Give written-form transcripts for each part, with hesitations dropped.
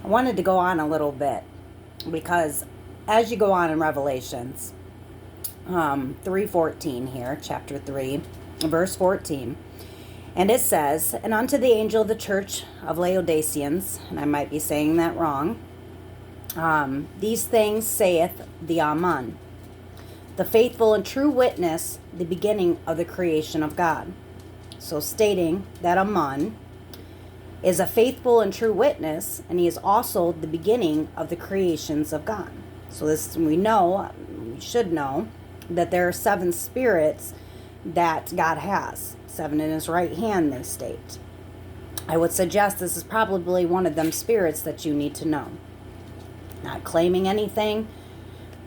I wanted to go on a little bit because as you go on in Revelations 3:14 here, chapter 3, verse 14, and it says, "And unto the angel of the church of Laodiceans," and I might be saying that wrong, "these things saith the Amen, the faithful and true witness, the beginning of the creation of God." So stating that Amen is a faithful and true witness, and he is also the beginning of the creations of God. So this, we should know that there are 7 spirits that God has. 7 in his right hand, they state. I would suggest this is probably one of them spirits that you need to know. Not claiming anything.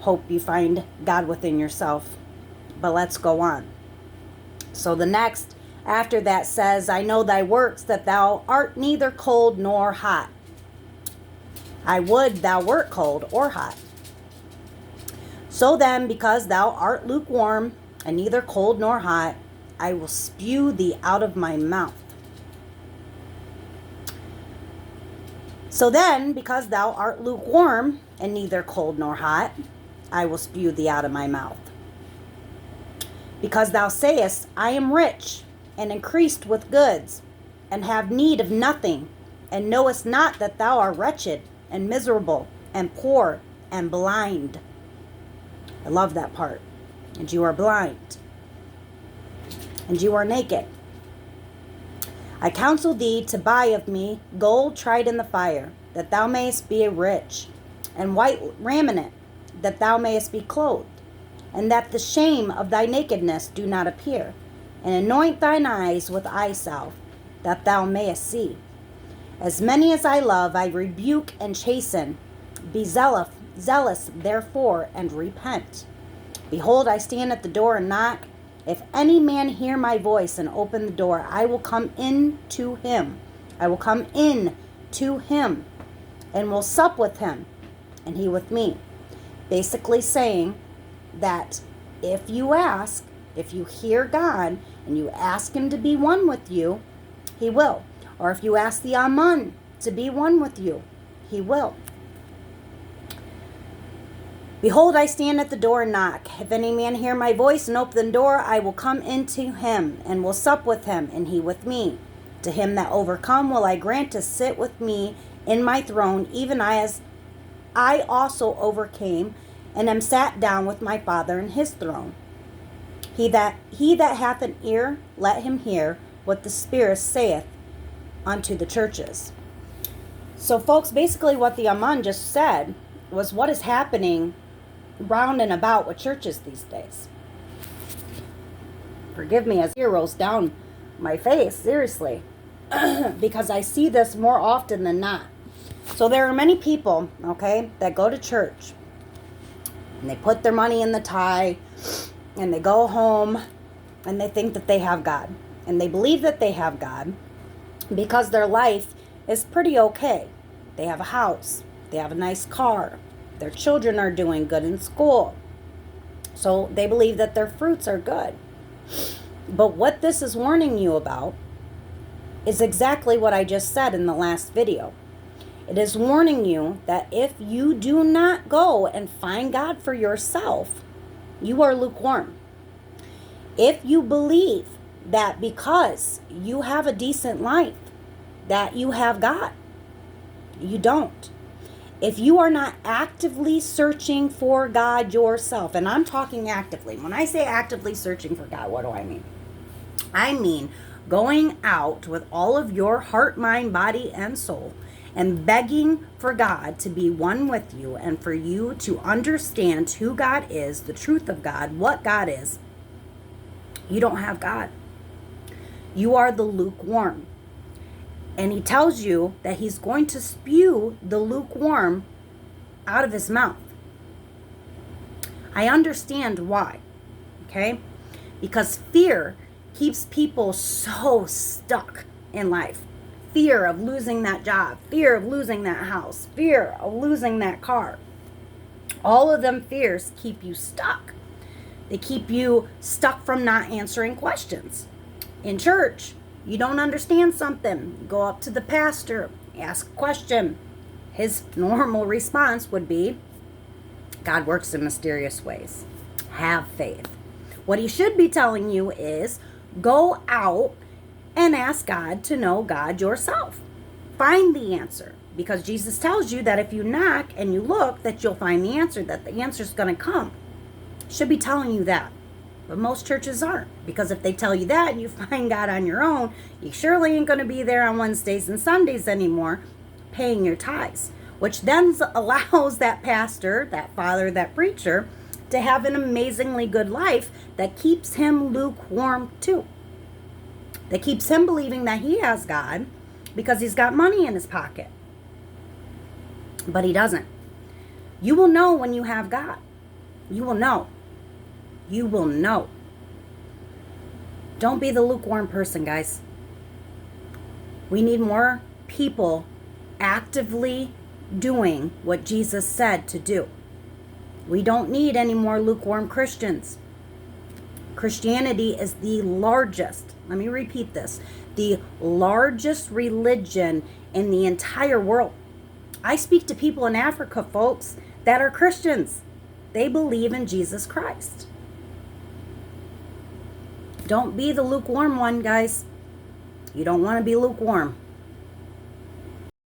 Hope you find God within yourself. But let's go on. So the next after that says, "I know thy works, that thou art neither cold nor hot. I would thou wert cold or hot. So then, because thou art lukewarm, and neither cold nor hot, I will spew thee out of my mouth. So then, because thou art lukewarm, and neither cold nor hot, I will spew thee out of my mouth. Because thou sayest, I am rich, and increased with goods, and have need of nothing, and knowest not that thou art wretched, and miserable, and poor, and blind." I love that part. "And you are blind, and you are naked. I counsel thee to buy of me gold tried in the fire, that thou mayest be rich, and white raiment, that thou mayest be clothed, and that the shame of thy nakedness do not appear. And anoint thine eyes with eye salve, that thou mayest see. As many as I love, I rebuke and chasten. Be zealous therefore, and repent. Behold, I stand at the door and knock. If any man hear my voice and open the door, I will come in to him. I will come in to him, and will sup with him, and he with me." Basically saying that if you ask, if you hear God and you ask him to be one with you, he will. Or if you ask the Amen to be one with you, he will. "Behold, I stand at the door and knock. If any man hear my voice and open the door, I will come into him, and will sup with him, and he with me. To him that overcome will I grant to sit with me in my throne, even as I also overcame, and am sat down with my Father in his throne. He that hath an ear, let him hear what the Spirit saith unto the churches." So folks, basically what the Amen just said was what is happening round and about with churches these days. Forgive me as tear rolls down my face, seriously, because I see this more often than not. So there are many people, okay, that go to church, and they put their money in the tie, and they go home, and they think that they have God. And they believe that they have God because their life is pretty okay. They have a house. They have a nice car. Their children are doing good in school. So they believe that their fruits are good. But what this is warning you about is exactly what I just said in the last video. It is warning you that if you do not go and find God for yourself, you are lukewarm. If you believe that because you have a decent life, that you have God, you don't. If you are not actively searching for God yourself, and I'm talking actively. When I say actively searching for God, what do I mean? I mean going out with all of your heart, mind, body, and soul, and begging for God to be one with you, and for you to understand who God is, the truth of God, what God is. You don't have God. You are the lukewarm. And he tells you that he's going to spew the lukewarm out of his mouth. I understand why, okay? Because fear keeps people so stuck in life. Fear of losing that job, fear of losing that house, fear of losing that car. All of them fears keep you stuck. They keep you stuck from not answering questions. In church, you don't understand something, go up to the pastor, ask a question. his normal response would be, God works in mysterious ways. Have faith. What he should be telling you is, go out and ask God to know God yourself. Find the answer. Because Jesus tells you that if you knock and you look, that you'll find the answer, that the answer's going to come. Should be telling you that. But most churches aren't. Because if they tell you that and you find God on your own, you surely ain't going to be there on Wednesdays and Sundays anymore paying your tithes. Which then allows that pastor, that father, that preacher to have an amazingly good life that keeps him lukewarm too. That keeps him believing that he has God because he's got money in his pocket. But he doesn't. You will know when you have God. You will know. You will know. Don't be the lukewarm person, guys. We need more people actively doing what Jesus said to do. We don't need any more lukewarm Christians. Christianity is the largest, let me repeat this, the largest religion in the entire world. I speak to people in Africa, folks, that are Christians. They believe in Jesus Christ. Don't be the lukewarm one, guys. You don't want to be lukewarm.